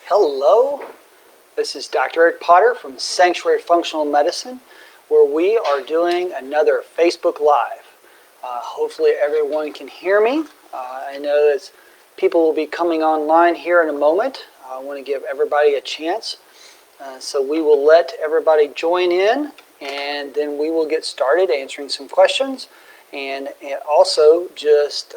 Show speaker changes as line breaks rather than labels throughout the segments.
Hello, this is Dr. Eric Potter from Sanctuary Functional Medicine, where we are doing another Facebook Live. Hopefully everyone can hear me. I know that people will be coming online here in a moment. I want to give everybody a chance. So we will let everybody join in, and then we will get started answering some questions, and also just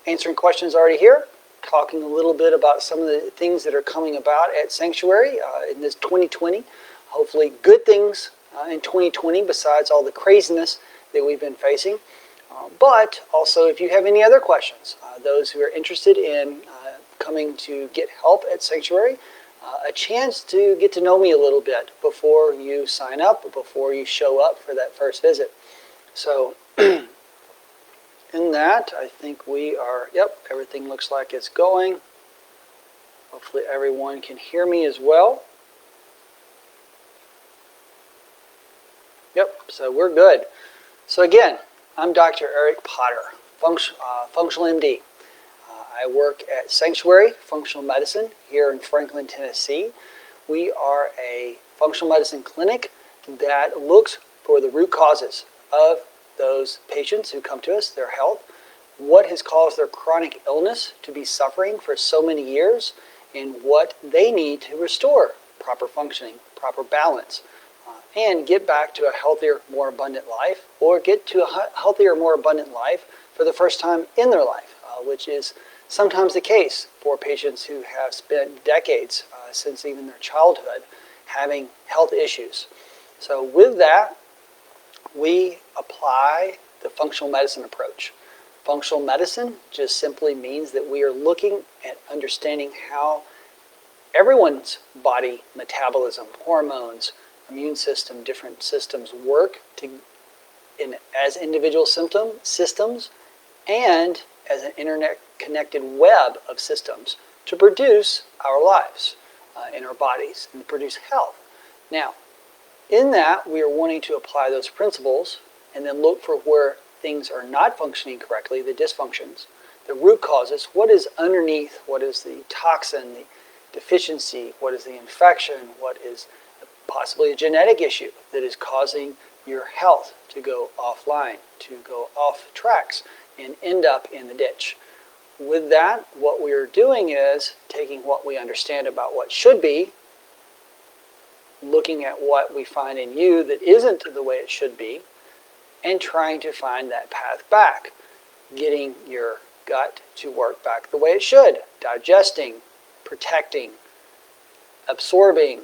answering questions already here, talking a little bit about some of the things that are coming about at Sanctuary in this 2020. Hopefully good things in 2020 besides all the craziness that we've been facing. But also, if you have any other questions, those who are interested in coming to get help at Sanctuary, a chance to get to know me a little bit before you sign up, before you show up for that first visit. So in that, I think we are, yep, everything looks like it's going. Hopefully everyone can hear me as well. Yep, so we're good. So again, I'm Dr. Eric Potter, Functional MD. I work at Sanctuary Functional Medicine here in Franklin, Tennessee. We are a functional medicine clinic that looks for the root causes of those patients who come to us, their health, what has caused their chronic illness to be suffering for so many years, and what they need to restore proper functioning, proper balance, and get back to a healthier, more abundant life, or get to a healthier, more abundant life for the first time in their life, which is sometimes the case for patients who have spent decades, since even their childhood, having health issues. So with that, we apply the functional medicine approach. Functional medicine just simply means that we are looking at understanding how everyone's body metabolism, hormones, immune system, different systems work as individual systems and as an internet-connected web of systems to produce our lives in our bodies and to produce health. Now, in that, we are wanting to apply those principles and then look for where things are not functioning correctly, the dysfunctions, the root causes, what is underneath, what is the toxin, the deficiency, what is the infection, what is possibly a genetic issue that is causing your health to go offline, to go off tracks and end up in the ditch. With that, what we are doing is taking what we understand about what should be, looking at what we find in you that isn't the way it should be, and trying to find that path back, getting your gut to work back the way it should, digesting, protecting, absorbing,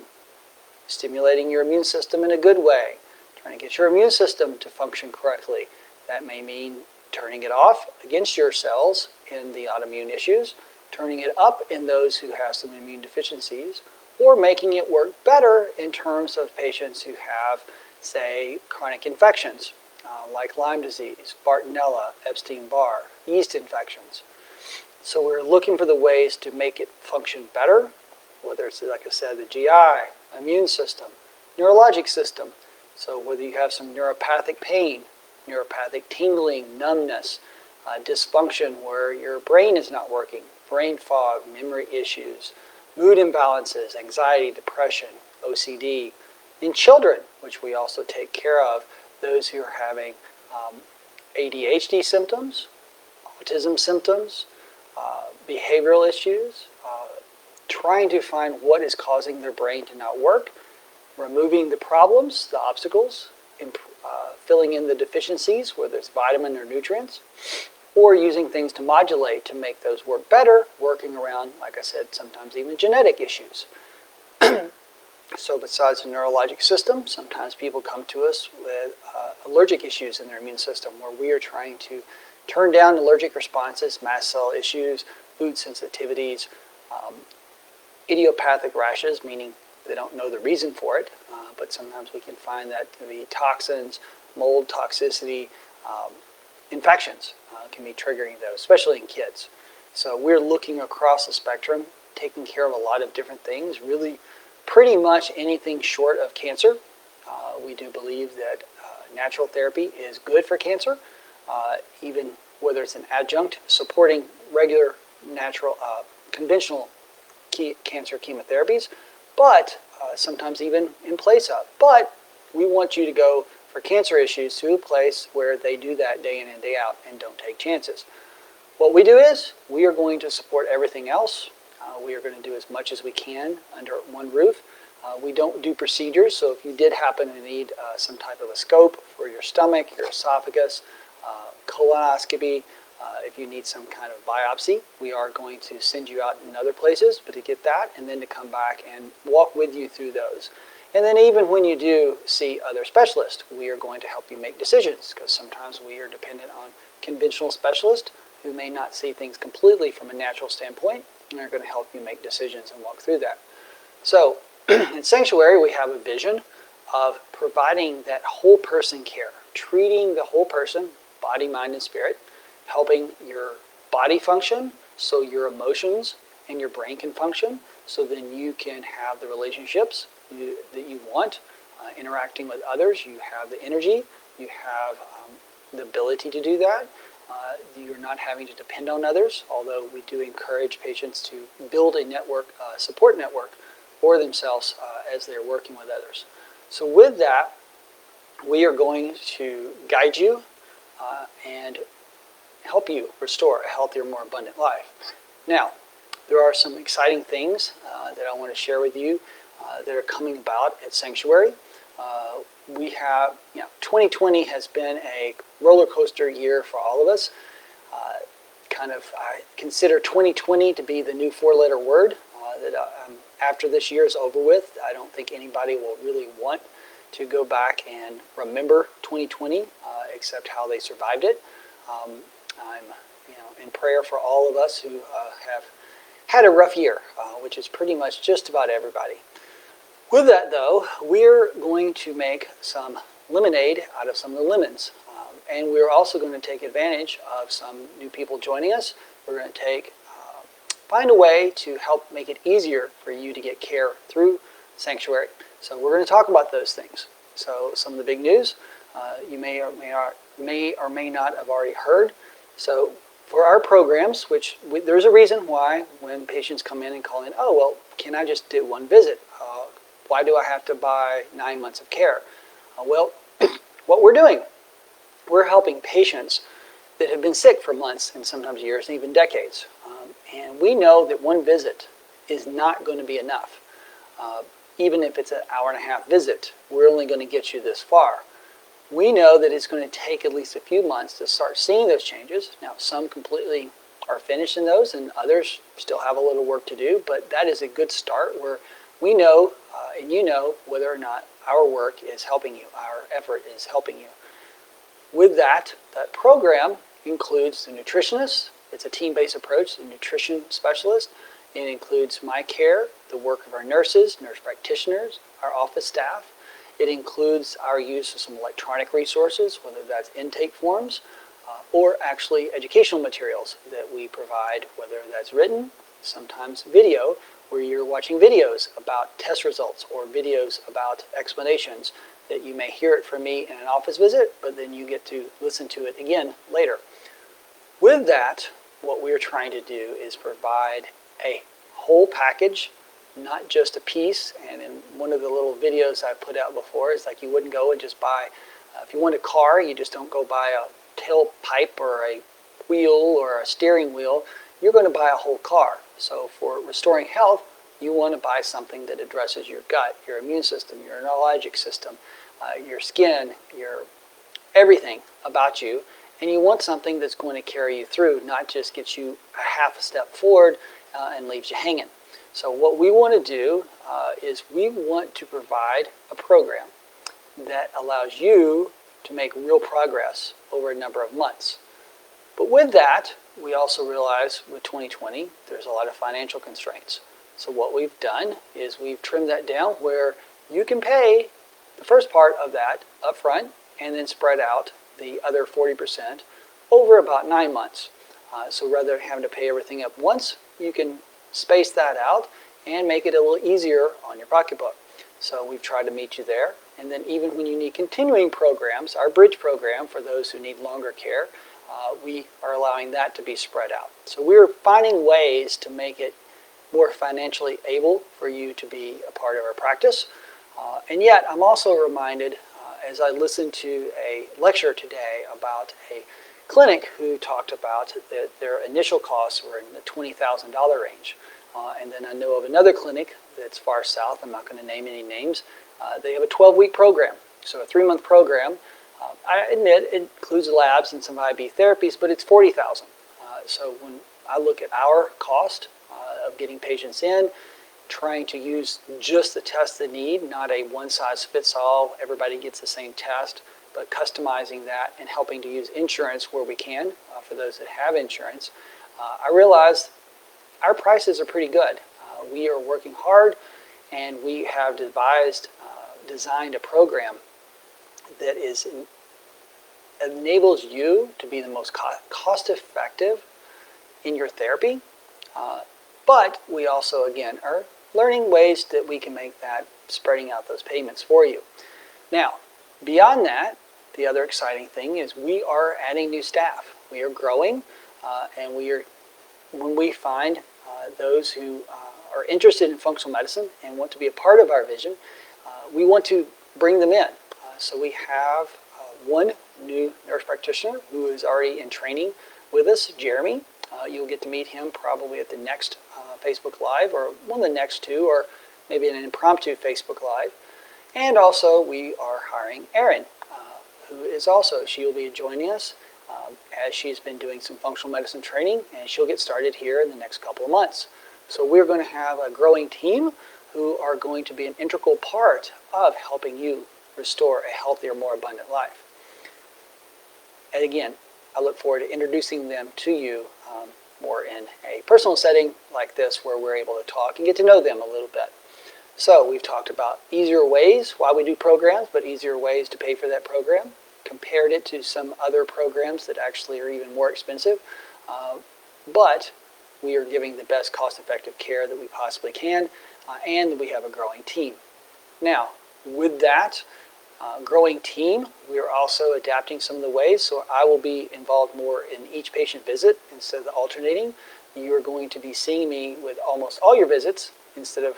stimulating your immune system in a good way, trying to get your immune system to function correctly. That may mean turning it off against your cells in the autoimmune issues, turning it up in those who have some immune deficiencies, or making it work better in terms of patients who have, say, chronic infections like Lyme disease, Bartonella, Epstein-Barr, yeast infections. So we're looking for the ways to make it function better, whether it's, like I said, the GI, immune system, neurologic system. So whether you have some neuropathic pain, neuropathic tingling, numbness, dysfunction where your brain is not working, brain fog, memory issues, mood imbalances, anxiety, depression, OCD. In children, which we also take care of, those who are having ADHD symptoms, autism symptoms, behavioral issues, trying to find what is causing their brain to not work, removing the problems, the obstacles, filling in the deficiencies, whether it's vitamin or nutrients, or using things to modulate to make those work better, working around, like I said, sometimes even genetic issues. So besides the neurologic system, sometimes people come to us with allergic issues in their immune system, where we are trying to turn down allergic responses, mast cell issues, food sensitivities, idiopathic rashes, meaning they don't know the reason for it, but sometimes we can find that the toxins, mold toxicity, infections can be triggering those, especially in kids. So we're looking across the spectrum, taking care of a lot of different things, really pretty much anything short of cancer. We do believe that natural therapy is good for cancer, even whether it's an adjunct supporting regular, natural, conventional cancer chemotherapies, but sometimes even in place of. But we want you to go for cancer issues to a place where they do that day in and day out and don't take chances. What we do is we are going to support everything else. We are going to do as much as we can under one roof. We don't do procedures, so if you did happen to need some type of a scope for your stomach, your esophagus, colonoscopy, if you need some kind of biopsy, we are going to send you out in other places, but to get that and then to come back and walk with you through those. And then even when you do see other specialists, we are going to help you make decisions, because sometimes we are dependent on conventional specialists who may not see things completely from a natural standpoint, and are going to help you make decisions and walk through that. So in Sanctuary, we have a vision of providing that whole person care, treating the whole person, body, mind, and spirit, helping your body function so your emotions and your brain can function, so then you can have the relationships that you want, interacting with others. You have the energy, you have the ability to do that. You're not having to depend on others, although we do encourage patients to build a network, support network for themselves as they're working with others. So with that, we are going to guide you and help you restore a healthier, more abundant life. Now, there are some exciting things that I want to share with you that are coming about at Sanctuary. We have, 2020 has been a roller coaster year for all of us. I consider 2020 to be the new four-letter word that after this year is over with, I don't think anybody will really want to go back and remember 2020 except how they survived it. I'm in prayer for all of us who have had a rough year, which is pretty much just about everybody. With that, though, we're going to make some lemonade out of some of the lemons. And we're also going to take advantage of some new people joining us. We're going to find a way to help make it easier for you to get care through Sanctuary. So we're going to talk about those things. So some of the big news you may or may not have already heard. So for our programs, there's a reason why when patients come in and call in, oh, well, can I just do one visit? Why do I have to buy 9 months of care? Well, what we're doing, we're helping patients that have been sick for months and sometimes years and even decades. And we know that one visit is not going to be enough. Even if it's an hour-and-a-half visit, we're only going to get you this far. We know that it's going to take at least a few months to start seeing those changes. Now, some completely are finished in those, and others still have a little work to do, but that is a good start where we know, and you know, whether or not our work is helping you, our effort is helping you. With that program includes the nutritionist. It's a team-based approach, the nutrition specialist. It includes my care, the work of our nurses, nurse practitioners, our office staff. It includes our use of some electronic resources, whether that's intake forms or actually educational materials that we provide, whether that's written, sometimes video, where you're watching videos about test results or videos about explanations that you may hear it from me in an office visit, but then you get to listen to it again later. With that, what we're trying to do is provide a whole package, not just a piece. And in one of the little videos I put out before, it's like you wouldn't go and just buy, if you want a car, you just don't go buy a tailpipe or a wheel or a steering wheel. You're going to buy a whole car. So for restoring health, you want to buy something that addresses your gut, your immune system, your neurologic system, your skin, your everything about you. And you want something that's going to carry you through, not just get you a half a step forward and leaves you hanging. So what we want to do is we want to provide a program that allows you to make real progress over a number of months. But with that, we also realize with 2020, there's a lot of financial constraints. So what we've done is we've trimmed that down where you can pay the first part of that up front and then spread out the other 40% over about 9 months. So rather than having to pay everything up once, you can space that out and make it a little easier on your pocketbook. So we've tried to meet you there. And then even when you need continuing programs, our bridge program for those who need longer care, we are allowing that to be spread out. So we're finding ways to make it more financially able for you to be a part of our practice. And yet, I'm also reminded as I listened to a lecture today about a clinic who talked about that their initial costs were in the $20,000 range. And then I know of another clinic that's far south, I'm not going to name any names, they have a 12-week program, so a 3-month program. I admit it includes labs and some IV therapies, but it's $40,000. So when I look at our cost of getting patients in, trying to use just the tests they need, not a one-size-fits-all, everybody gets the same test, but customizing that and helping to use insurance where we can for those that have insurance, I realized our prices are pretty good. We are working hard, and we have designed a program that enables you to be the most cost-effective in your therapy, but we also, again, are learning ways that we can make that spreading out those payments for you. Now, beyond that, the other exciting thing is we are adding new staff. We are growing, and when we find those who are interested in functional medicine and want to be a part of our vision, we want to bring them in. So we have one new nurse practitioner who is already in training with us, Jeremy. You'll get to meet him probably at the next Facebook Live, or one of the next two, or maybe an impromptu Facebook Live. And also we are hiring Erin, who is also, she will be joining us as she's been doing some functional medicine training, and she'll get started here in the next couple of months. So we're going to have a growing team who are going to be an integral part of helping you restore a healthier, more abundant life. And again, I look forward to introducing them to you more in a personal setting like this, where we're able to talk and get to know them a little bit. So we've talked about easier ways, why we do programs, but easier ways to pay for that program. Compared it to some other programs that actually are even more expensive. But we are giving the best cost-effective care that we possibly can, and we have a growing team. Now, with that growing team, we are also adapting some of the ways, so I will be involved more in each patient visit instead of the alternating. You are going to be seeing me with almost all your visits instead of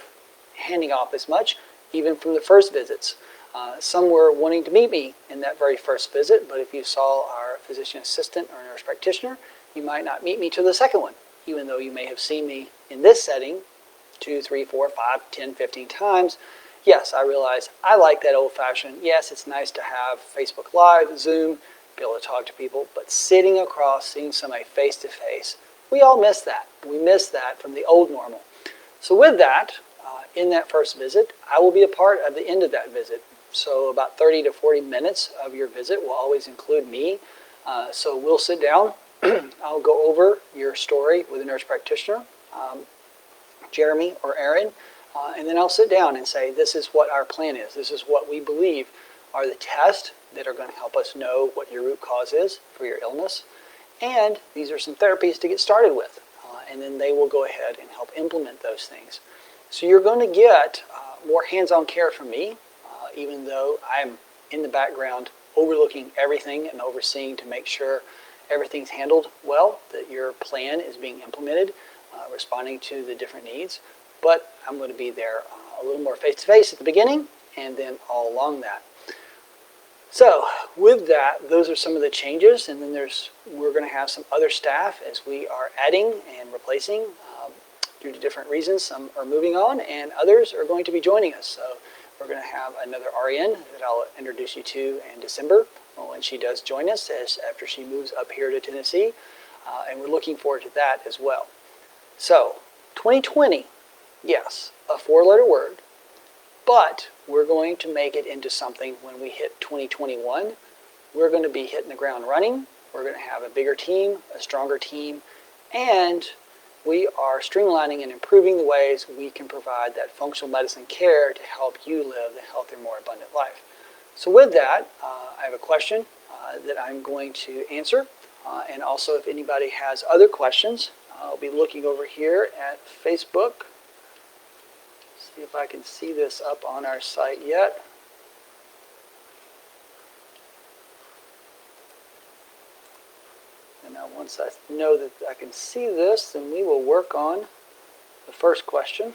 handing off as much, even from the first visits. Some were wanting to meet me in that very first visit, but if you saw our physician assistant or nurse practitioner, you might not meet me to the second one, even though you may have seen me in this setting 2, 3, 4, 5, 10, 15 times. Yes, I realize I like that old-fashioned, yes, it's nice to have Facebook Live, Zoom, be able to talk to people, but sitting across, seeing somebody face-to-face, we all miss that. We miss that from the old normal. So with that, in that first visit, I will be a part of the end of that visit. So about 30 to 40 minutes of your visit will always include me. So we'll sit down. I'll go over your story with a nurse practitioner, Jeremy or Erin, and then I'll sit down and say, this is what our plan is. This is what we believe are the tests that are going to help us know what your root cause is for your illness. And these are some therapies to get started with. And then they will go ahead and help implement those things. So you're going to get more hands-on care from me, even though I'm in the background overlooking everything and overseeing to make sure everything's handled well, that your plan is being implemented, responding to the different needs. But I'm going to be there a little more face-to-face at the beginning and then all along that. So with that, those are some of the changes, and then we're going to have some other staff as we are adding and replacing due to different reasons. Some are moving on and others are going to be joining us. So we're going to have another RN that I'll introduce you to in December when she does join us after she moves up here to Tennessee, and we're looking forward to that as well. So 2020, yes, a 4-letter word, but we're going to make it into something when we hit 2021. We're going to be hitting the ground running. We're going to have a bigger team, a stronger team, and we are streamlining and improving the ways we can provide that functional medicine care to help you live a healthier, more abundant life. So with that, I have a question that I'm going to answer. And also, if anybody has other questions, I'll be looking over here at Facebook. See if I can see this up on our site yet. And now once I know that I can see this, then we will work on the the first question.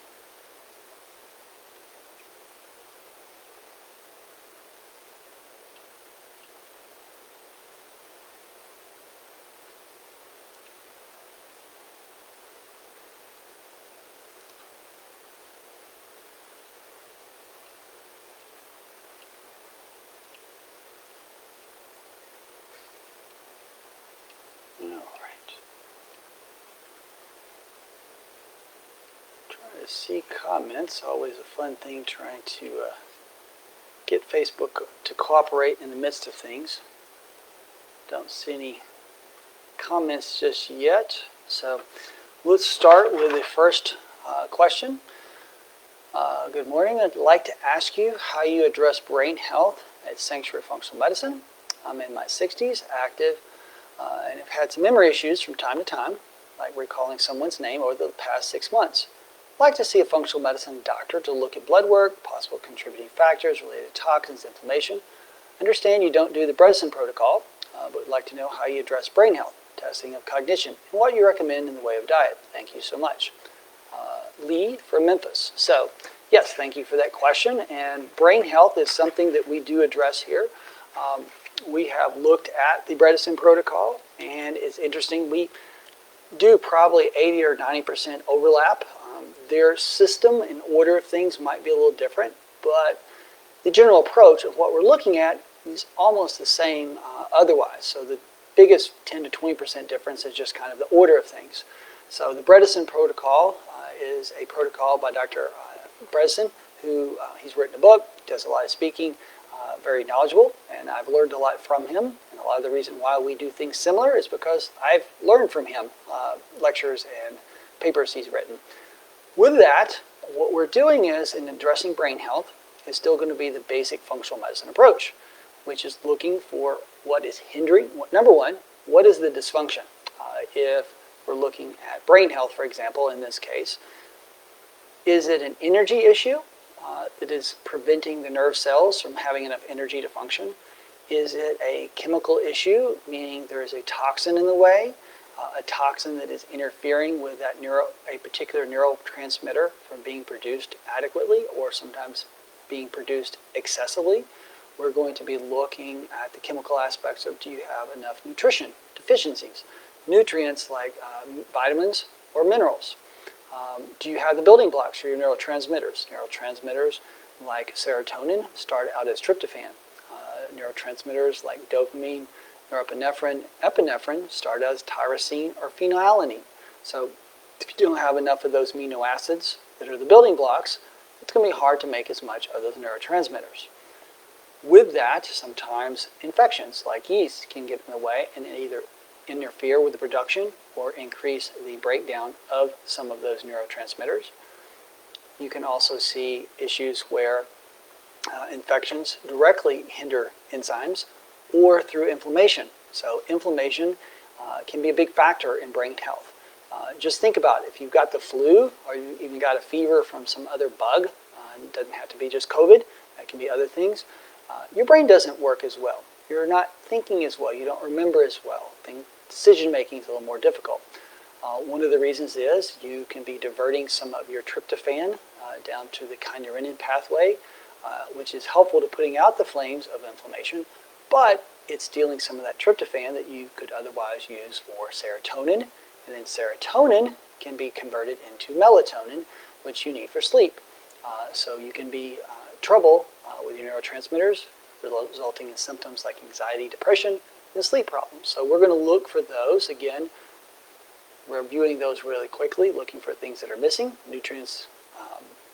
See comments, always a fun thing trying to get Facebook to cooperate in the midst of things. Don't see any comments just yet, so let's start with the first question. Good morning. I'd like to ask you how you address brain health at Sanctuary Functional Medicine. I'm in my 60s, active, and have had some memory issues from time to time, like recalling someone's name over the past 6 months. I'd like to see a functional medicine doctor to look at blood work, possible contributing factors related to toxins, inflammation. Understand you don't do the Bredesen Protocol, but would like to know how you address brain health, testing of cognition, and what you recommend in the way of diet. Thank you so much. Lee from Memphis. So, yes, thank you for that question. And brain health is something that we do address here. We have looked at the Bredesen Protocol, and it's interesting. We do probably 80 or 90% overlap. Their system and order of things might be a little different, but the general approach of what we're looking at is almost the same otherwise. So the biggest 10 to 20% difference is just kind of the order of things. So the Bredesen Protocol is a protocol by Dr. Bredesen, who he's written a book, does a lot of speaking, very knowledgeable, and I've learned a lot from him. And a lot of the reason why we do things similar is because I've learned from him, lectures and papers he's written. With that, what we're doing is, in addressing brain health, is still going to be the basic functional medicine approach, which is looking for what is hindering. Number one, what is the dysfunction? If we're looking at brain health, for example, in this case, is it an energy issue that is preventing the nerve cells from having enough energy to function? Is it a chemical issue, meaning there is a toxin in the way? A toxin that is interfering with that a particular neurotransmitter from being produced adequately or sometimes being produced excessively. We're going to be looking at the chemical aspects of, do you have enough nutrition deficiencies? Nutrients like vitamins or minerals. Do you have the building blocks for your neurotransmitters? Neurotransmitters like serotonin start out as tryptophan. Neurotransmitters like dopamine, norepinephrine, epinephrine start as tyrosine or phenylalanine. So if you don't have enough of those amino acids that are the building blocks, it's going to be hard to make as much of those neurotransmitters. With that, sometimes infections like yeast can get in the way and either interfere with the production or increase the breakdown of some of those neurotransmitters. You can also see issues where infections directly hinder enzymes or through inflammation. So inflammation can be a big factor in brain health. Just think about it. If you've got the flu or you even got a fever from some other bug, it doesn't have to be just COVID, that can be other things, your brain doesn't work as well. You're not thinking as well. You don't remember as well. Decision making is a little more difficult. One of the reasons is you can be diverting some of your tryptophan down to the kynurenine pathway, which is helpful to putting out the flames of inflammation, but it's stealing some of that tryptophan that you could otherwise use for serotonin, and then serotonin can be converted into melatonin, which you need for sleep. So you can be trouble with your neurotransmitters, resulting in symptoms like anxiety, depression, and sleep problems. So we're going to look for those. Again, we're viewing those really quickly, looking for things that are missing, nutrients,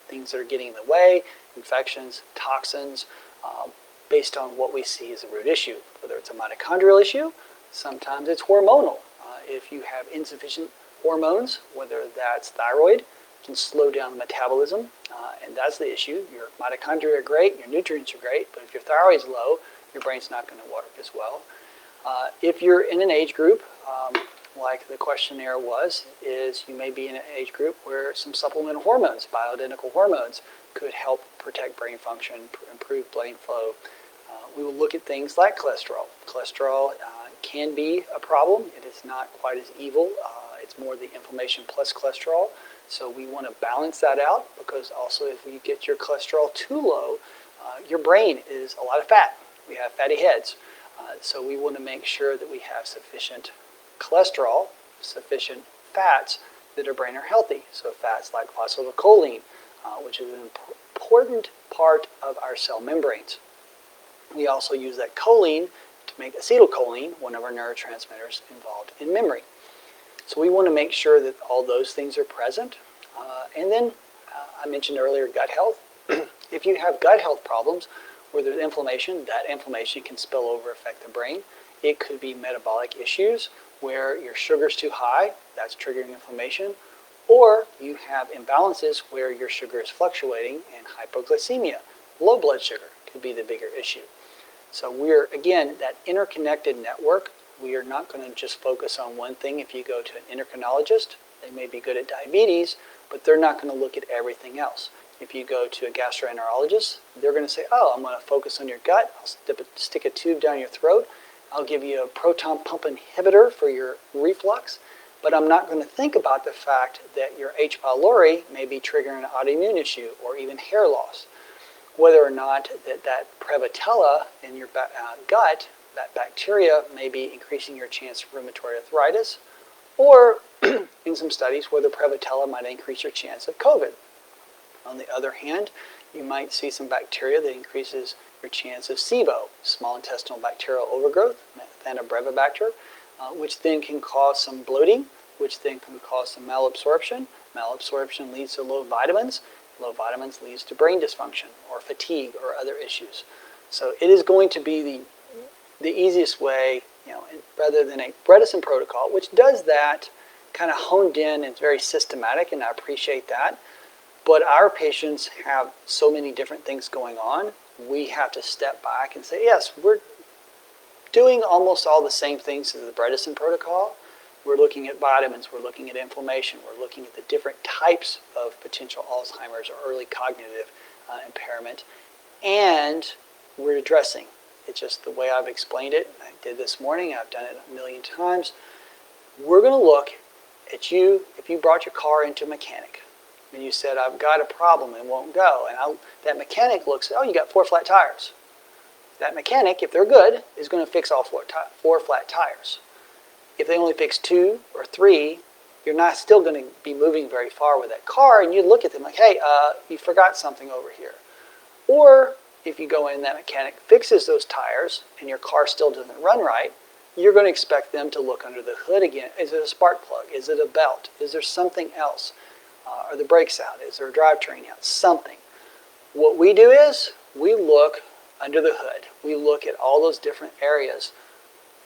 things that are getting in the way, infections, toxins, based on what we see as a root issue. Whether it's a mitochondrial issue, sometimes it's hormonal. If you have insufficient hormones, whether that's thyroid, it can slow down metabolism, and that's the issue. Your mitochondria are great, your nutrients are great, but if your thyroid's low, your brain's not going to work as well. If you're in an age group, like the questionnaire was, is you may be in an age group where some supplemental hormones, bioidentical hormones, could help protect brain function, improve brain flow. We will look at things like cholesterol. Cholesterol can be a problem. It is not quite as evil. It's more the inflammation plus cholesterol. So we want to balance that out, because also if you get your cholesterol too low, your brain is a lot of fat. We have fatty heads. So we want to make sure that we have sufficient cholesterol, sufficient fats that our brain are healthy. So fats like phosphatidylcholine, which is an important part of our cell membranes. We also use that choline to make acetylcholine, one of our neurotransmitters involved in memory. So we want to make sure that all those things are present. And then I mentioned earlier gut health. If you have gut health problems where there's inflammation, that inflammation can spill over, affect the brain. It could be metabolic issues where your sugar's too high, that's triggering inflammation. Or you have imbalances where your sugar is fluctuating, and hypoglycemia, low blood sugar, could be the bigger issue. So we're, again, that interconnected network. We are not going to just focus on one thing. If you go to an endocrinologist, they may be good at diabetes, but they're not going to look at everything else. If you go to a gastroenterologist, they're going to say, oh, I'm going to focus on your gut. I'll stick a tube down your throat. I'll give you a proton pump inhibitor for your reflux. But I'm not going to think about the fact that your H. pylori may be triggering an autoimmune issue or even hair loss. Whether or not that Prevotella in your gut, that bacteria, may be increasing your chance of rheumatoid arthritis, or in some studies whether Prevotella might increase your chance of COVID. On the other hand, you might see some bacteria that increases your chance of SIBO, small intestinal bacterial overgrowth, Methanobrevibacter, which then can cause some bloating, which then can cause some malabsorption. Malabsorption leads to low vitamins. Low vitamins leads to brain dysfunction or fatigue or other issues. So it is going to be the easiest way, rather than a Bredesen protocol, which does that, kind of honed in and very systematic, and I appreciate that. But our patients have so many different things going on, we have to step back and say, yes, we're doing almost all the same things as the Bredesen protocol. We're looking at vitamins, we're looking at inflammation, we're looking at the different types of potential Alzheimer's or early cognitive impairment, and we're addressing. It's just the way I've explained it. I did this morning, I've done it a million times. We're going to look at you, if you brought your car into a mechanic, and you said, I've got a problem and won't go, and that mechanic looks, oh, you got 4 flat tires. That mechanic, if they're good, is going to fix all 4 flat tires. If they only fix 2 or 3, you're not still going to be moving very far with that car, and you look at them like, hey, you forgot something over here. Or if you go in, that mechanic fixes those tires and your car still doesn't run right, you're going to expect them to look under the hood again. Is it a spark plug? Is it a belt? Is there something else? Are the brakes out? Is there a drivetrain out? Something. What we do is we look under the hood. We look at all those different areas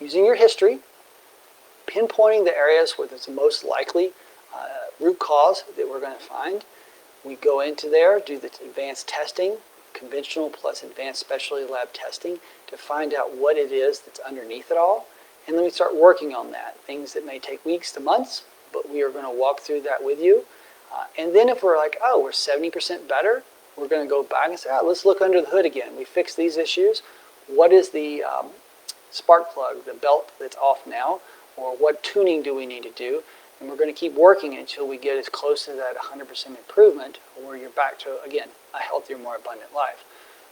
using your history, pinpointing the areas where there's the most likely root cause that we're going to find. We go into there, do the advanced testing, conventional plus advanced specialty lab testing, to find out what it is that's underneath it all. And then we start working on that. Things that may take weeks to months, but we are going to walk through that with you. And then if we're like, oh, we're 70% better, we're going to go back and say, oh, let's look under the hood again. We fixed these issues. What is the spark plug, the belt that's off now? Or what tuning do we need to do? And we're going to keep working until we get as close to that 100% improvement, where you're back to, again, a healthier, more abundant life.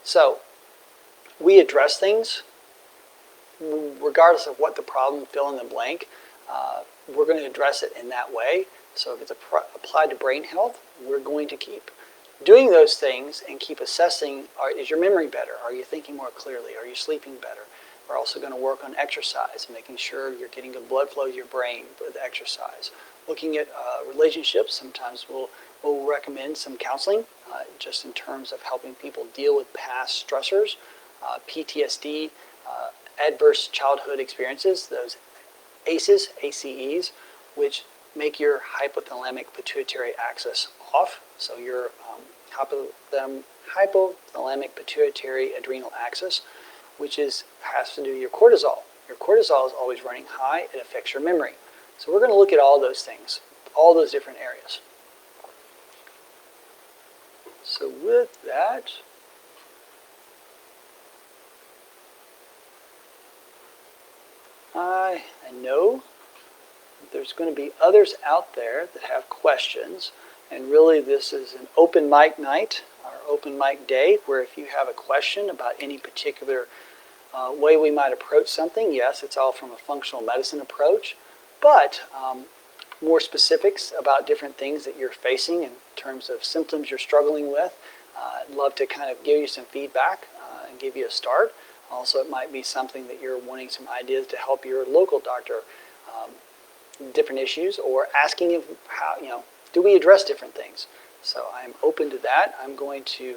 So we address things regardless of what the problem, fill in the blank. We're going to address it in that way. So if it's applied to brain health, we're going to keep doing those things and keep assessing, is your memory better? Are you thinking more clearly? Are you sleeping better? We're also going to work on exercise, making sure you're getting good blood flow to your brain with exercise. Looking at relationships, sometimes we'll recommend some counseling, just in terms of helping people deal with past stressors, PTSD, adverse childhood experiences, those ACEs, which make your hypothalamic pituitary axis off. So your hypothalamic pituitary adrenal axis, which has to do with your cortisol. Your cortisol is always running high. It affects your memory. So we're going to look at all those things, all those different areas. So with that, I know there's going to be others out there that have questions. And really this is an open mic night, or open mic day, where if you have a question about any particular way we might approach something, yes, it's all from a functional medicine approach, but more specifics about different things that you're facing in terms of symptoms you're struggling with. I'd love to kind of give you some feedback and give you a start. Also, it might be something that you're wanting some ideas to help your local doctor, different issues, or asking if how, do we address different things? So I'm open to that. I'm going to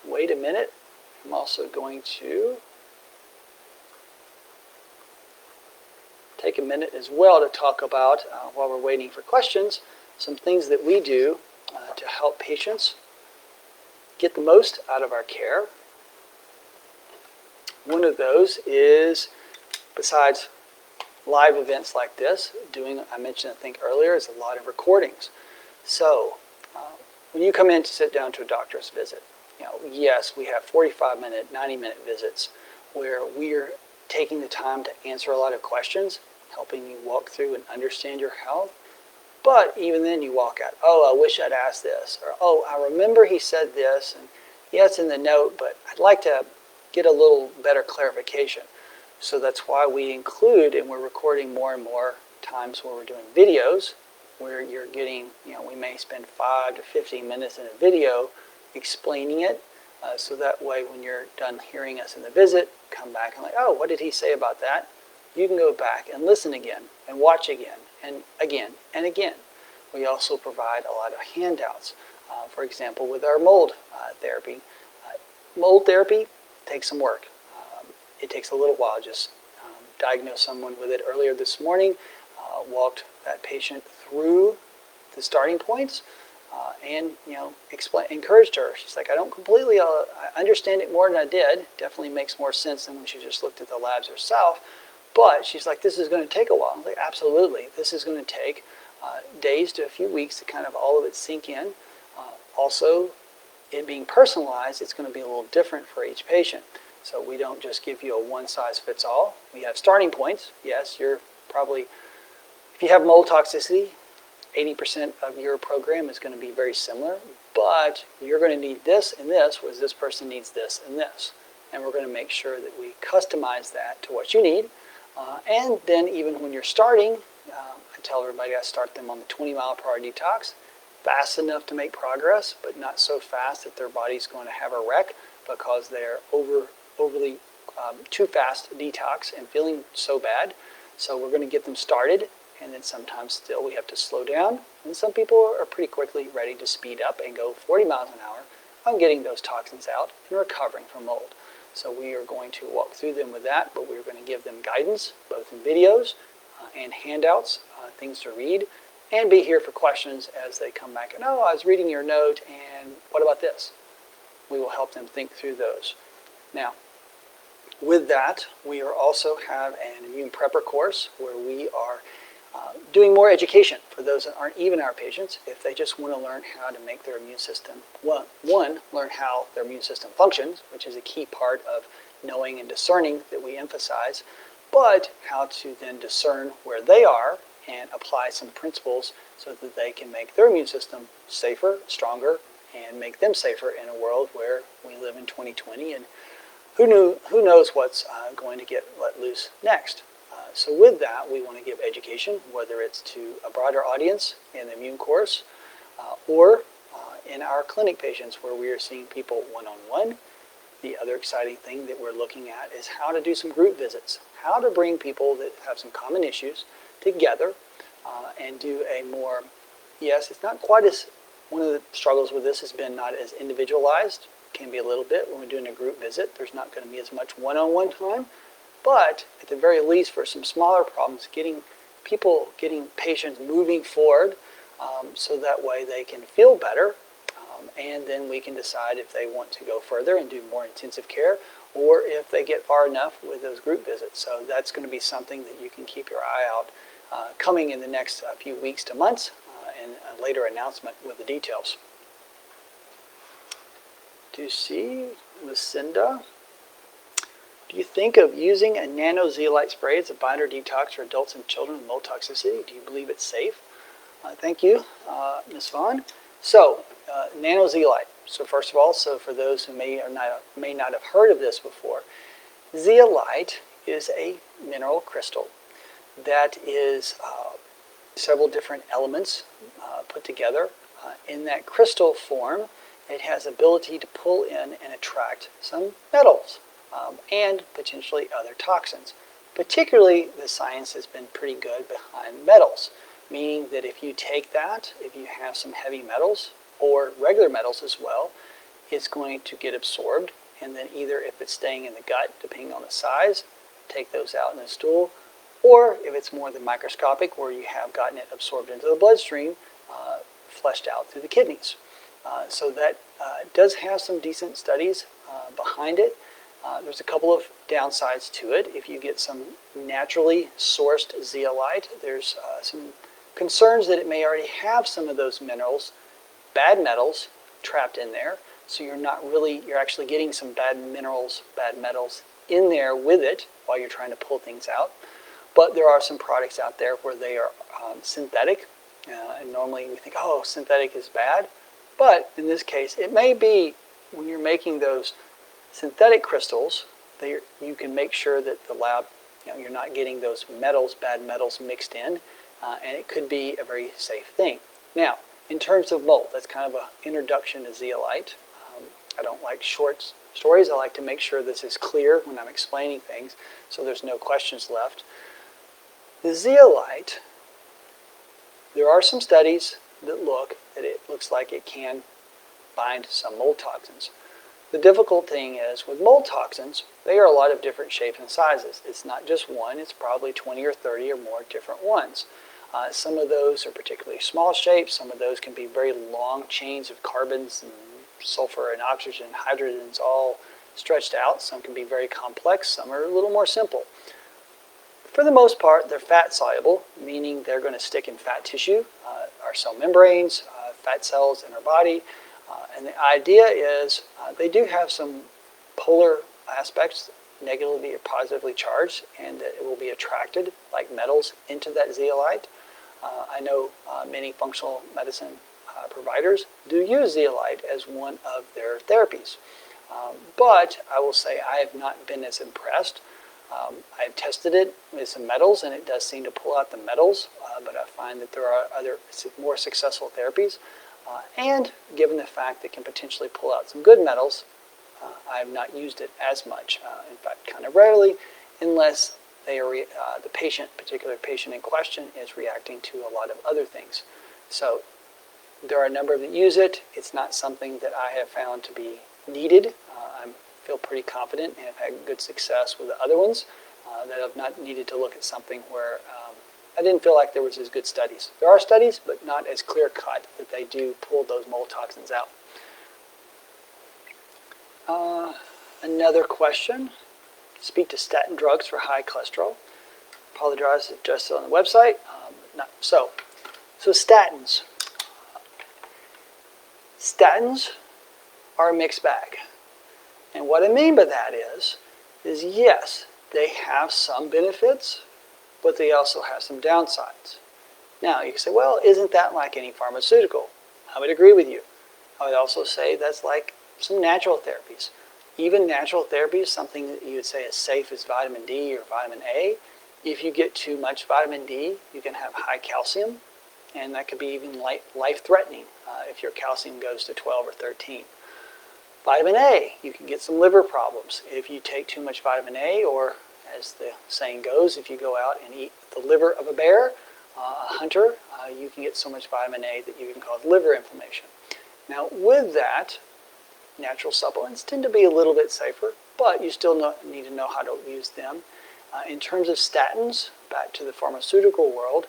wait a minute. I'm also going to take a minute as well to talk about, while we're waiting for questions, some things that we do to help patients get the most out of our care. One of those is, besides live events like this, I mentioned, I think earlier, is a lot of recordings. So when you come in to sit down to a doctor's visit, yes, we have 45-minute, 90-minute visits where we're taking the time to answer a lot of questions, helping you walk through and understand your health. But even then you walk out, oh, I wish I'd asked this, or oh, I remember he said this, and yeah, it's in the note, but I'd like to get a little better clarification. So that's why we include, and we're recording more and more times where we're doing videos, where you're getting, we may spend 5 to 15 minutes in a video explaining it, so that way when you're done hearing us in the visit, come back and oh, what did he say about that? You can go back and listen again, and watch again, and again, and again. We also provide a lot of handouts. For example, with our mold therapy. Mold therapy takes some work. It takes a little while. Just diagnosed someone with it earlier this morning, walked that patient through the starting points, and encouraged her. She's like, I don't completely I understand it more than I did. Definitely makes more sense than when she just looked at the labs herself. But she's like, this is going to take a while. I'm like, absolutely. This is going to take days to a few weeks to kind of all of it sink in. Also, it being personalized, it's going to be a little different for each patient. So we don't just give you a one-size-fits-all. We have starting points. Yes, you're probably, if you have mold toxicity, 80% of your program is going to be very similar, but you're going to need this and this, whereas this person needs this and this. And we're going to make sure that we customize that to what you need. And then even when you're starting, I tell everybody I start them on the 20-mile-per-hour detox, fast enough to make progress, but not so fast that their body's going to have a wreck because they're overly too fast detox and feeling so bad. So we're going to get them started, and then sometimes still we have to slow down. And some people are pretty quickly ready to speed up and go 40 miles an hour on getting those toxins out and recovering from mold. So we are going to walk through them with that, but we're going to give them guidance, both in videos and handouts, things to read, and be here for questions as they come back. And, oh, I was reading your note, and what about this? We will help them think through those. Now, with that, we are also have an immune prepper course where we are doing more education for those that aren't even our patients. If they just want to learn how to make their immune system, learn how their immune system functions, which is a key part of knowing and discerning that we emphasize, but how to then discern where they are and apply some principles so that they can make their immune system safer, stronger, and make them safer in a world where we live in 2020, and who knows what's going to get let loose next. So with that, we want to give education, whether it's to a broader audience in the immune course or in our clinic patients where we are seeing people one-on-one. The other exciting thing that we're looking at is how to do some group visits, how to bring people that have some common issues together and do a more, yes, it's not quite as, one of the struggles with this has been not as individualized, can be a little bit when we're doing a group visit. There's not going to be as much one-on-one time, but at the very least for some smaller problems, getting patients moving forward so that way they can feel better, and then we can decide if they want to go further and do more intensive care, or if they get far enough with those group visits. So that's going to be something that you can keep your eye out coming in the next few weeks to months, and a later announcement with the details. To see Lucinda. Do you think of using a nano zeolite spray as a binder detox for adults and children with low toxicity? Do you believe it's safe? Thank you, Ms. Vaughn. So, nano zeolite. So first of all, for those who may not have heard of this before, zeolite is a mineral crystal that is several different elements put together. In that crystal form, it has ability to pull in and attract some metals and potentially other toxins. Particularly, the science has been pretty good behind metals, meaning that if you take that, if you have some heavy metals or regular metals as well, it's going to get absorbed, and then either if it's staying in the gut, depending on the size, take those out in the stool, or if it's more than microscopic, where you have gotten it absorbed into the bloodstream, flushed out through the kidneys. So that does have some decent studies behind it. There's a couple of downsides to it. If you get some naturally sourced zeolite, there's some concerns that it may already have some of those minerals, bad metals, trapped in there. So you're actually getting some bad minerals, bad metals in there with it while you're trying to pull things out. But there are some products out there where they are synthetic. And normally we think, oh, synthetic is bad. But in this case, it may be when you're making those synthetic crystals, you can make sure that the lab, you're not getting those metals, bad metals mixed in. And it could be a very safe thing. Now, in terms of mold, that's kind of an introduction to zeolite. I don't like short stories. I like to make sure this is clear when I'm explaining things so there's no questions left. The zeolite, there are some studies that it looks like it can bind some mold toxins. The difficult thing is with mold toxins, they are a lot of different shapes and sizes. It's not just one, it's probably 20 or 30 or more different ones. Some of those are particularly small shapes. Some of those can be very long chains of carbons and sulfur and oxygen, hydrogens all stretched out. Some can be very complex. Some are a little more simple. For the most part, they're fat soluble, meaning they're going to stick in fat tissue, our cell membranes, fat cells in our body. And the idea is they do have some polar aspects, negatively or positively charged, and that it will be attracted like metals into that zeolite. I know many functional medicine providers do use zeolite as one of their therapies. But I will say I have not been as impressed. I've tested it with some metals, and it does seem to pull out the metals, but I find that there are other more successful therapies. And given the fact that it can potentially pull out some good metals, I have not used it as much. In fact, kind of rarely, unless they are, the particular patient in question is reacting to a lot of other things. So there are a number that use it. It's not something that I have found to be needed. I feel pretty confident and have had good success with the other ones that have not needed to look at something where I didn't feel like there was as good studies. There are studies, but not as clear-cut that they do pull those mold toxins out. Another question. Speak to statin drugs for high cholesterol. Apologize if just on the website. So statins. Statins are a mixed bag. And what I mean by that is yes, they have some benefits, but they also have some downsides. Now, you can say, well, isn't that like any pharmaceutical? I would agree with you. I would also say that's like some natural therapies. Even natural therapies, something that you would say is safe as vitamin D or vitamin A. If you get too much vitamin D, you can have high calcium, and that could be even life-threatening if your calcium goes to 12 or 13. Vitamin A, you can get some liver problems. If you take too much vitamin A, or as the saying goes, if you go out and eat the liver of a bear, a hunter, you can get so much vitamin A that you can cause liver inflammation. Now, with that, natural supplements tend to be a little bit safer, but you still need to know how to use them. In terms of statins, back to the pharmaceutical world,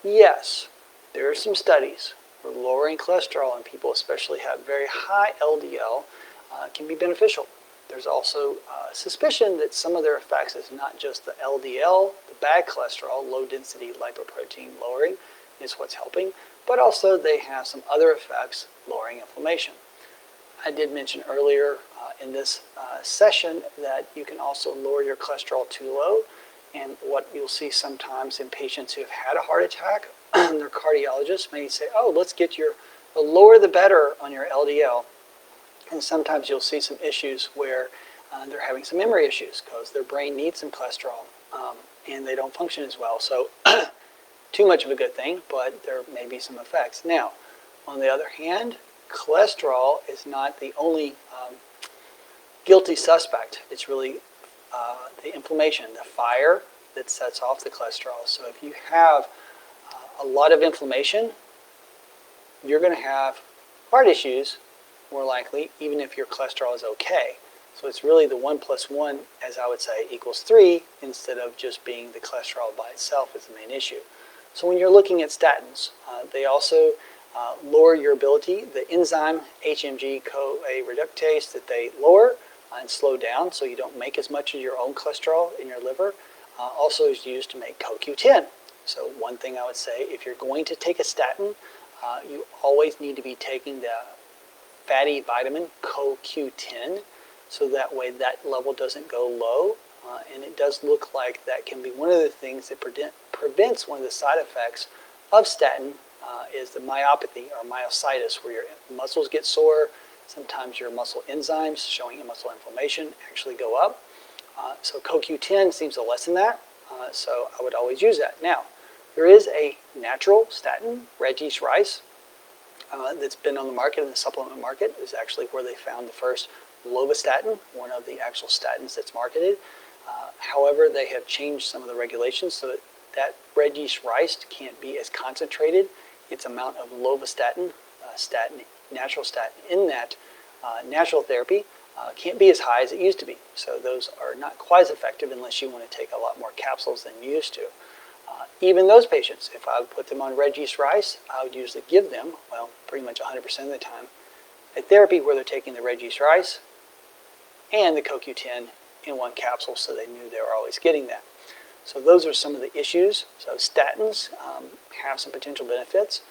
yes, there are some studies where lowering cholesterol in people, especially have very high LDL, can be beneficial. There's also suspicion that some of their effects is not just the LDL, the bad cholesterol, low-density lipoprotein lowering is what's helping, but also they have some other effects lowering inflammation. I did mention earlier in this session that you can also lower your cholesterol too low. And what you'll see sometimes in patients who have had a heart attack, their cardiologist may say, oh, let's get the lower the better on your LDL. And sometimes you'll see some issues where they're having some memory issues because their brain needs some cholesterol and they don't function as well. So too much of a good thing, but there may be some effects. Now, on the other hand, cholesterol is not the only guilty suspect. It's really the inflammation, the fire that sets off the cholesterol. So if you have a lot of inflammation, you're going to have heart issues more likely, even if your cholesterol is okay. So it's really the 1 + 1, as I would say, equals 3, instead of just being the cholesterol by itself is the main issue. So when you're looking at statins, they also lower your ability, the enzyme HMG-CoA reductase that they lower and slow down so you don't make as much of your own cholesterol in your liver, also is used to make CoQ10. So one thing I would say, if you're going to take a statin, you always need to be taking the fatty vitamin CoQ10, so that way that level doesn't go low. And it does look like that can be one of the things that prevents one of the side effects of statin is the myopathy or myositis, where your muscles get sore. Sometimes your muscle enzymes showing muscle inflammation actually go up. So CoQ10 seems to lessen that, so I would always use that. Now, there is a natural statin, red yeast rice, that's been on the market in the supplement market. Is actually where they found the first lovastatin, one of the actual statins that's marketed. However, they have changed some of the regulations so that red yeast rice can't be as concentrated. Its amount of lovastatin, natural statin in that natural therapy can't be as high as it used to be. So those are not quite as effective unless you want to take a lot more capsules than you used to. Even those patients, if I would put them on red yeast rice, I would usually give them, well, pretty much 100% of the time, a therapy where they're taking the red yeast rice and the CoQ10 in one capsule, so they knew they were always getting that. So those are some of the issues. So statins have some potential benefits.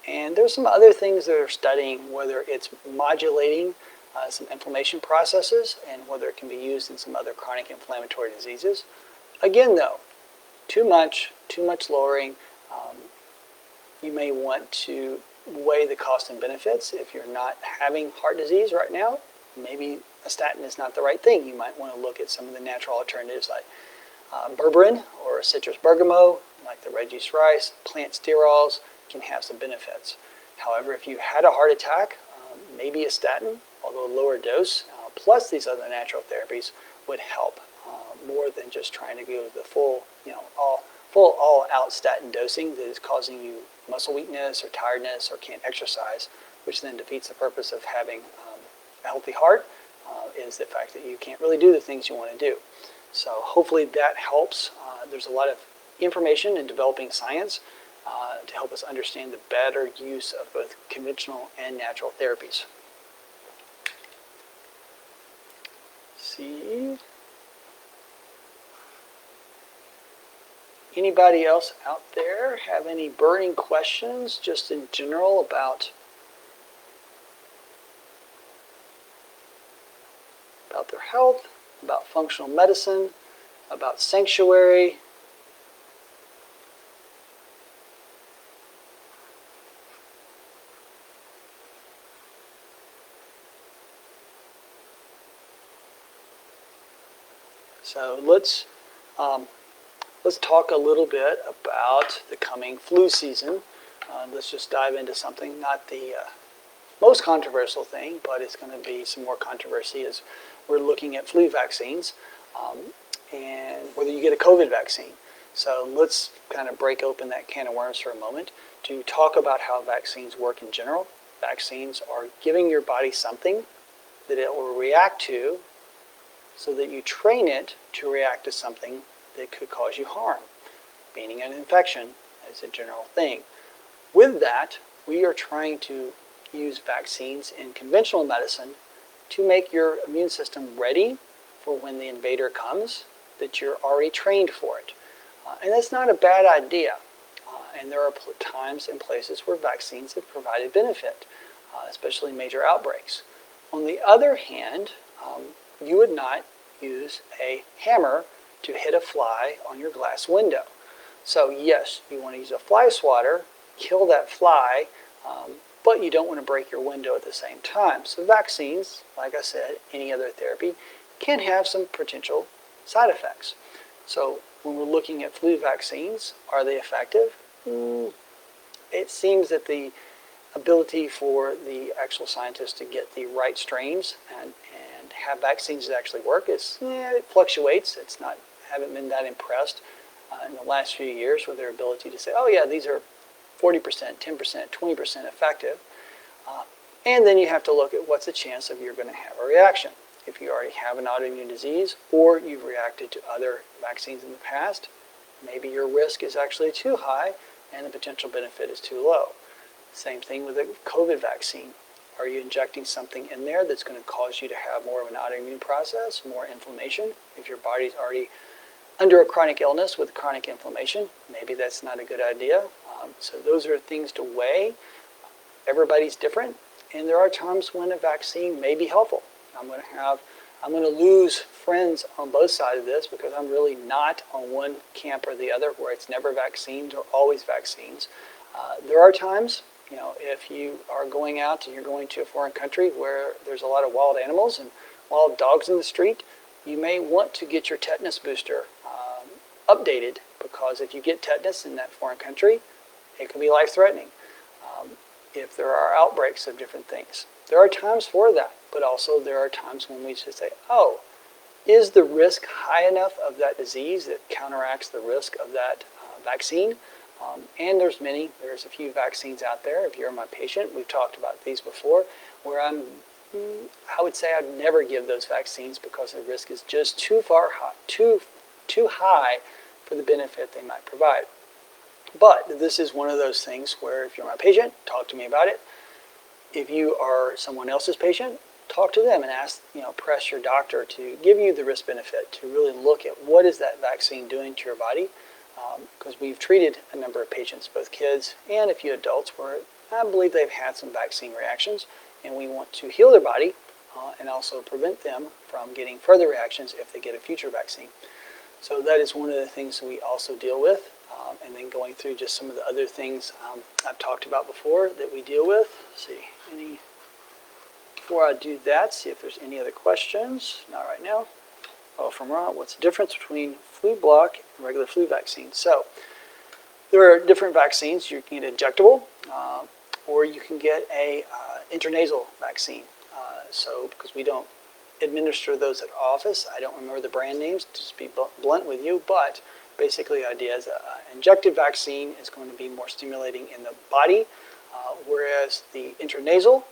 And there's some other things that are studying, whether it's modulating some inflammation processes and whether it can be used in some other chronic inflammatory diseases. Again, though, too much lowering, you may want to weigh the cost and benefits. If you're not having heart disease right now, maybe a statin is not the right thing. You might want to look at some of the natural alternatives like berberine or citrus bergamot, like the red yeast rice. Plant sterols can have some benefits. However, if you had a heart attack, maybe a statin, although a lower dose, plus these other natural therapies would help more than just trying to go the full, all-out statin dosing that is causing you muscle weakness or tiredness or can't exercise, which then defeats the purpose of having a healthy heart, is the fact that you can't really do the things you want to do. So hopefully that helps. There's a lot of information in developing science to help us understand the better use of both conventional and natural therapies. See? Anybody else out there have any burning questions just in general about their health, about functional medicine, about sanctuary? So let's talk a little bit about the coming flu season. Let's just dive into something, not the most controversial thing, but it's going to be some more controversy as we're looking at flu vaccines and whether you get a COVID vaccine. So let's kind of break open that can of worms for a moment to talk about how vaccines work in general. Vaccines are giving your body something that it will react to so that you train it to react to something that could cause you harm, meaning an infection is a general thing. With that, we are trying to use vaccines in conventional medicine to make your immune system ready for when the invader comes, that you're already trained for it. And that's not a bad idea. And there are times and places where vaccines have provided benefit. especially major outbreaks. On the other hand, you would not use a hammer to hit a fly on your glass window. So yes, you want to use a fly swatter, kill that fly, but you don't want to break your window at the same time. So vaccines, like I said, any other therapy, can have some potential side effects. So when we're looking at flu vaccines, are they effective? It seems that the ability for the actual scientists to get the right strains and have vaccines that actually work it fluctuates. Haven't been that impressed in the last few years with their ability to say, oh yeah, these are 40%, 10%, 20% effective. And then you have to look at what's the chance of you're going to have a reaction. If you already have an autoimmune disease or you've reacted to other vaccines in the past, maybe your risk is actually too high and the potential benefit is too low. Same thing with a COVID vaccine. Are you injecting something in there that's going to cause you to have more of an autoimmune process, more inflammation? If your body's already under a chronic illness with chronic inflammation, maybe that's not a good idea. So those are things to weigh. Everybody's different, and there are times when a vaccine may be helpful. I'm going to lose friends on both sides of this because I'm really not on one camp or the other where it's never vaccines or always vaccines. There are times, if you are going out and you're going to a foreign country where there's a lot of wild animals and wild dogs in the street, you may want to get your tetanus booster updated, because if you get tetanus in that foreign country, it can be life-threatening. If there are outbreaks of different things, there are times for that, but also there are times when we just say, oh, is the risk high enough of that disease that counteracts the risk of that vaccine? And there's a few vaccines out there. If you're my patient, we've talked about these before, where I would say I'd never give those vaccines because the risk is just too high for the benefit they might provide. But this is one of those things where if you're my patient, talk to me about it. If you are someone else's patient, talk to them and ask, press your doctor to give you the risk benefit, to really look at what is that vaccine doing to your body. Because we've treated a number of patients, both kids and a few adults, where I believe they've had some vaccine reactions, and we want to heal their body and also prevent them from getting further reactions if they get a future vaccine. So that is one of the things we also deal with. And then going through just some of the other things I've talked about before that we deal with. Let's see, before I do that, see if there's any other questions. Not right now. Oh, from Ron, what's the difference between flu block and regular flu vaccine? So there are different vaccines. You can get injectable, or you can get a intranasal vaccine. So because we don't administer those at office, I don't remember the brand names, to just be blunt with you, but basically the idea is an injected vaccine is going to be more stimulating in the body, whereas the intranasal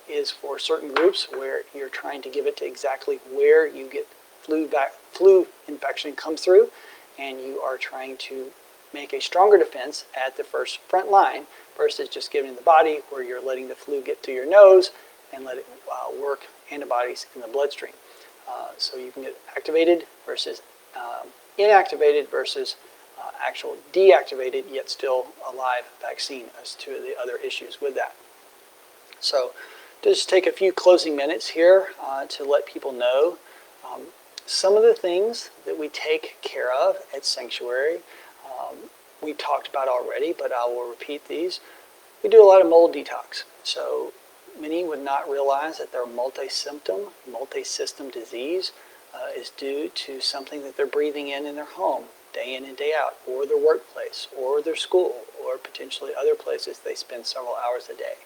is for certain groups where you're trying to give it to exactly where you get flu infection comes through, and you are trying to make a stronger defense at the front line versus just giving the body where you're letting the flu get to your nose and let it work antibodies in the bloodstream. So you can get activated versus inactivated versus actual deactivated yet still alive vaccine as to the other issues with that. So just take a few closing minutes here to let people know some of the things that we take care of at Sanctuary. We talked about already, but I will repeat these. We do a lot of mold detox. So many would not realize that their multi-system disease is due to something that they're breathing in their home, day in and day out, or their workplace, or their school, or potentially other places they spend several hours a day,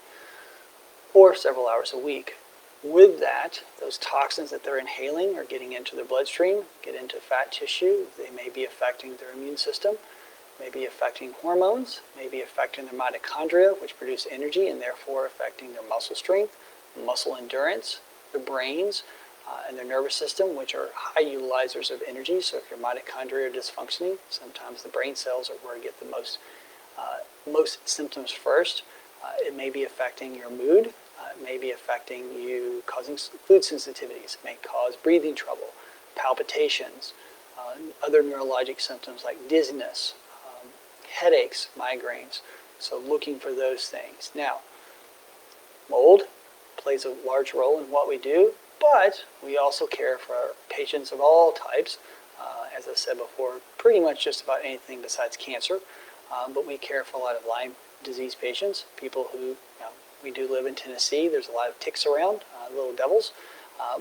or several hours a week. With that, those toxins that they're inhaling are getting into their bloodstream, get into fat tissue. They may be affecting their immune system, may be affecting hormones, may be affecting their mitochondria, which produce energy, and therefore affecting their muscle strength, muscle endurance, their brains, and their nervous system, which are high utilizers of energy. So if your mitochondria are dysfunctioning, sometimes the brain cells are where you get the most symptoms first. It may be affecting your mood. It may be affecting you, causing food sensitivities. It may cause breathing trouble, palpitations, other neurologic symptoms like dizziness, headaches, migraines. So looking for those things. Now, Mold plays a large role in what we do, but we also care for patients of all types. As I said before, pretty much just about anything besides cancer, but we care for a lot of Lyme disease patients, people who, we do live in Tennessee. There's a lot of ticks around, little devils,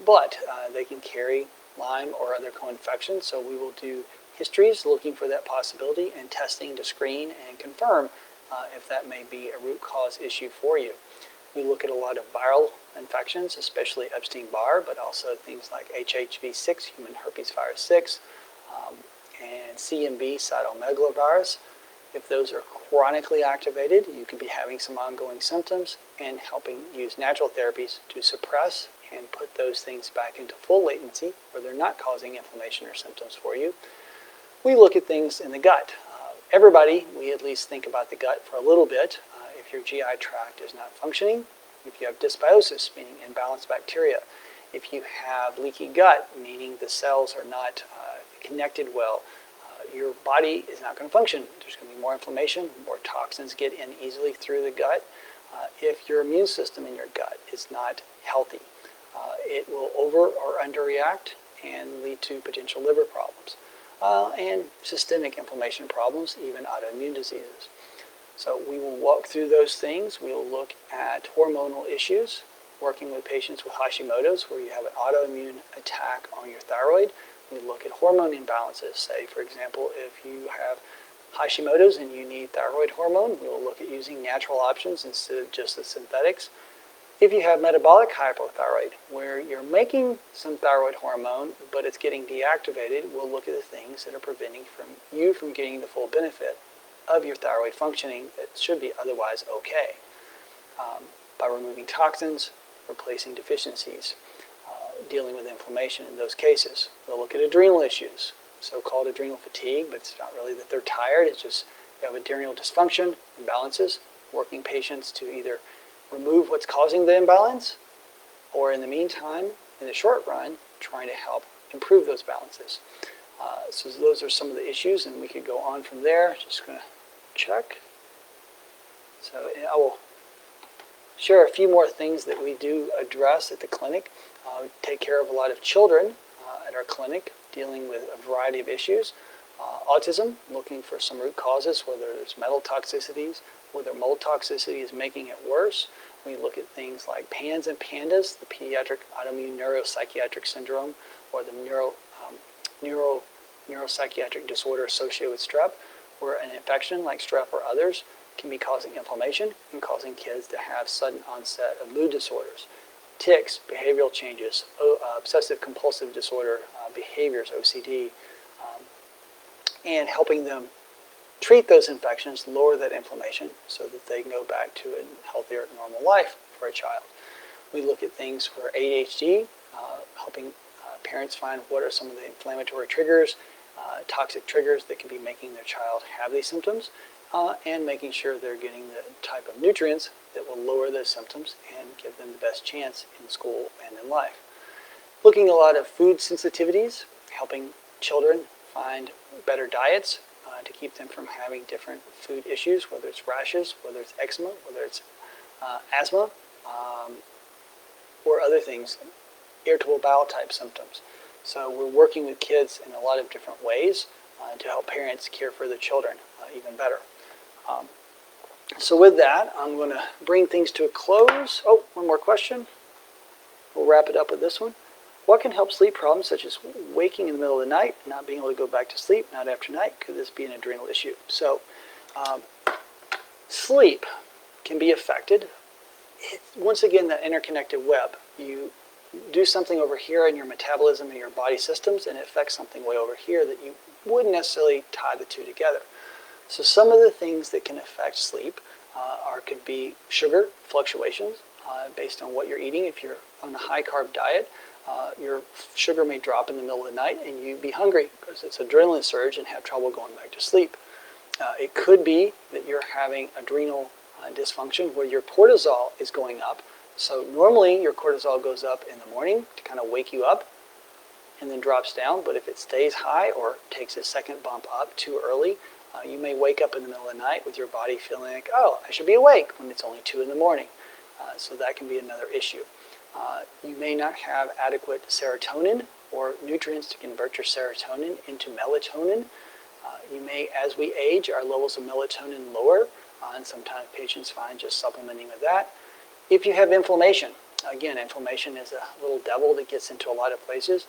but they can carry Lyme or other co-infections, so we will do histories looking for that possibility and testing to screen and confirm if that may be a root cause issue for you. We look at a lot of viral infections, especially Epstein-Barr, but also things like HHV6, human herpes virus 6, and CMV, cytomegalovirus. If those are chronically activated, you could be having some ongoing symptoms and helping use natural therapies to suppress and put those things back into full latency where they're not causing inflammation or symptoms for you. We look at things in the gut. Everybody, we at least think about the gut for a little bit. If your GI tract is not functioning, if you have dysbiosis, meaning imbalanced bacteria, if you have leaky gut, meaning the cells are not connected well, your body is not going to function. There's going to be more inflammation, more toxins get in easily through the gut. If your immune system in your gut is not healthy, it will over or underreact and lead to potential liver problems and systemic inflammation problems, even autoimmune diseases. So we will walk through those things. We will look at hormonal issues, working with patients with Hashimoto's where you have an autoimmune attack on your thyroid. We look at hormone imbalances. Say, for example, if you have Hashimoto's and you need thyroid hormone, we will look at using natural options instead of just the synthetics. If you have metabolic hypothyroid, where you're making some thyroid hormone, but it's getting deactivated, we'll look at the things that are preventing you from getting the full benefit of your thyroid functioning that should be otherwise okay. By removing toxins, replacing deficiencies, dealing with inflammation in those cases. We'll look at adrenal issues, so-called adrenal fatigue, but it's not really that they're tired, it's just you have adrenal dysfunction, imbalances, working patients to either remove what's causing the imbalance, or in the meantime, in the short run, trying to help improve those balances. So those are some of the issues, and we could go on from there. Just going to check. So I will share a few more things that we do address at the clinic. We take care of a lot of children at our clinic, dealing with a variety of issues. Autism, looking for some root causes, whether there's metal toxicities, whether mold toxicity is making it worse. We look at things like PANS and PANDAS, the pediatric autoimmune neuropsychiatric syndrome, or the neuropsychiatric disorder associated with strep, where an infection like strep or others can be causing inflammation and causing kids to have sudden onset of mood disorders. Tics, behavioral changes, obsessive compulsive disorder behaviors, OCD, and helping them treat those infections, lower that inflammation so that they can go back to a healthier, normal life for a child. We look at things for ADHD, helping parents find what are some of the inflammatory triggers, toxic triggers that can be making their child have these symptoms, and making sure they're getting the type of nutrients that will lower those symptoms and give them the best chance in school and in life. Looking at a lot of food sensitivities, helping children find better diets to keep them from having different food issues, whether it's rashes, whether it's eczema, whether it's asthma, or other things, irritable bowel type symptoms. So we're working with kids in a lot of different ways to help parents care for their children even better. So with that, I'm going to bring things to a close. Oh, one more question. We'll wrap it up with this one. What can help sleep problems such as waking in the middle of the night, not being able to go back to sleep night after night? Could this be an adrenal issue? So sleep can be affected. Once again, that interconnected web. You do something over here in your metabolism and your body systems, and it affects something way over here that you wouldn't necessarily tie the two together. So some of the things that can affect sleep could be sugar fluctuations based on what you're eating. If you're on a high-carb diet, your sugar may drop in the middle of the night and you'd be hungry because it's adrenaline surge and have trouble going back to sleep. It could be that you're having adrenal dysfunction where your cortisol is going up. So normally your cortisol goes up in the morning to kind of wake you up and then drops down. But if it stays high or takes a second bump up too early, you may wake up in the middle of the night with your body feeling like, oh, I should be awake when it's only 2 in the morning. So that can be another issue. You may not have adequate serotonin or nutrients to convert your serotonin into melatonin. You may, as we age, our levels of melatonin lower, and sometimes patients find just supplementing with that. If you have inflammation, again, inflammation is a little devil that gets into a lot of places,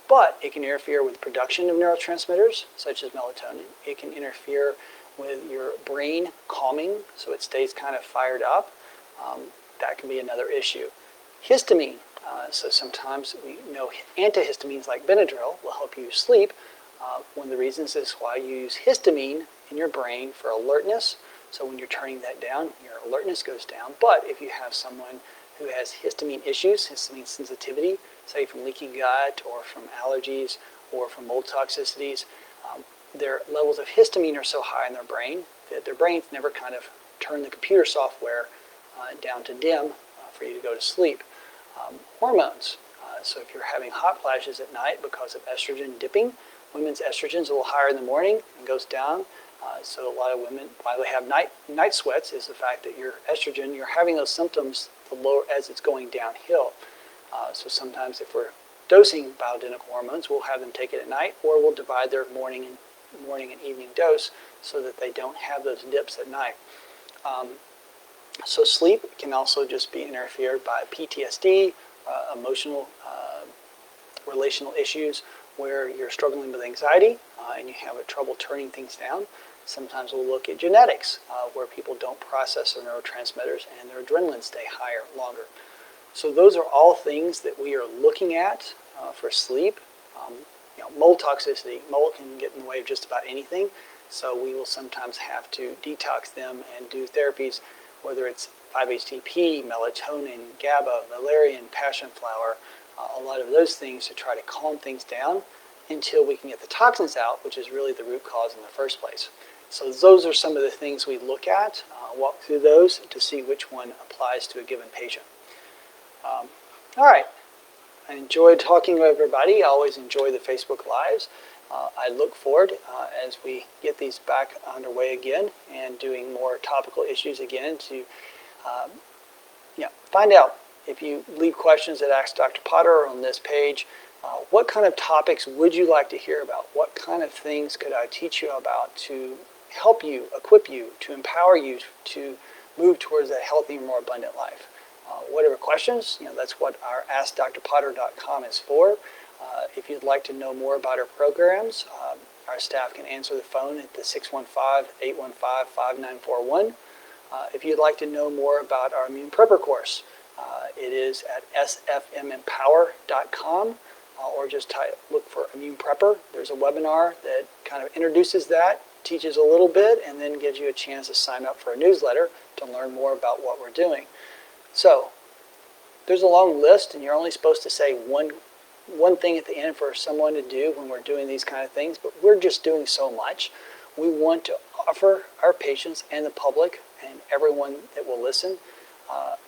but it can interfere with the production of neurotransmitters, such as melatonin. It can interfere with your brain calming, so it stays kind of fired up. That can be another issue. Histamine. So sometimes we know antihistamines like Benadryl will help you sleep. One of the reasons is why you use histamine in your brain for alertness. So when you're turning that down, your alertness goes down. But if you have someone who has histamine issues, histamine sensitivity, say from leaky gut or from allergies or from mold toxicities, their levels of histamine are so high in their brain that their brains never kind of turn the computer software down to dim for you to go to sleep. Hormones. So if you're having hot flashes at night because of estrogen dipping, women's estrogen is a little higher in the morning and goes down. So a lot of women, why they have night sweats is the fact that your estrogen, you're having those symptoms the lower as it's going downhill. So sometimes if we're dosing bioidentical hormones, we'll have them take it at night, or we'll divide their morning and evening dose so that they don't have those dips at night. So sleep can also just be interfered by PTSD, emotional, relational issues where you're struggling with anxiety and you have trouble turning things down. Sometimes we'll look at genetics where people don't process their neurotransmitters and their adrenaline stay higher longer. So those are all things that we are looking at for sleep. Mold toxicity. Mold can get in the way of just about anything. So we will sometimes have to detox them and do therapies, whether it's 5-HTP, melatonin, GABA, valerian, passion flower, a lot of those things to try to calm things down until we can get the toxins out, which is really the root cause in the first place. So those are some of the things we look at, walk through those to see which one applies to a given patient. All right. I enjoyed talking with everybody. I always enjoy the Facebook Lives. I look forward as we get these back underway again and doing more topical issues again to find out. If you leave questions at Ask Dr. Potter on this page, what kind of topics would you like to hear about? What kind of things could I teach you about to help you, equip you, to empower you to move towards a healthier, more abundant life? Whatever questions, that's what our AskDrPotter.com is for. If you'd like to know more about our programs, our staff can answer the phone at the 615-815-5941. If you'd like to know more about our Immune Prepper course, it is at sfmempower.com, or just look for Immune Prepper. There's a webinar that kind of introduces that, teaches a little bit, and then gives you a chance to sign up for a newsletter to learn more about what we're doing. So there's a long list, and you're only supposed to say one thing at the end for someone to do when we're doing these kind of things, but we're just doing so much. We want to offer our patients and the public and everyone that will listen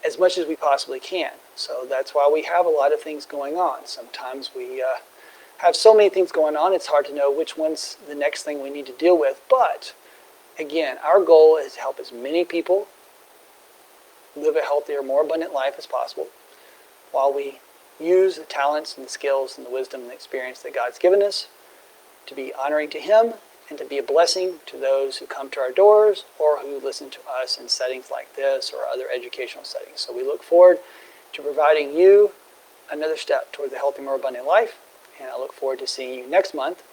as much as we possibly can. So that's why we have a lot of things going on. Sometimes we have so many things going on, it's hard to know which one's the next thing we need to deal with. But again, our goal is to help as many people live a healthier, more abundant life as possible while we use the talents and the skills and the wisdom and the experience that God's given us to be honoring to Him and to be a blessing to those who come to our doors or who listen to us in settings like this or other educational settings. So we look forward to providing you another step toward the healthy, more abundant life, and I look forward to seeing you next month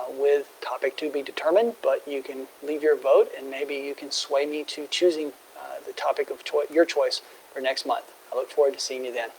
with topic to be determined, but you can leave your vote and maybe you can sway me to choosing the topic of your choice for next month. I look forward to seeing you then.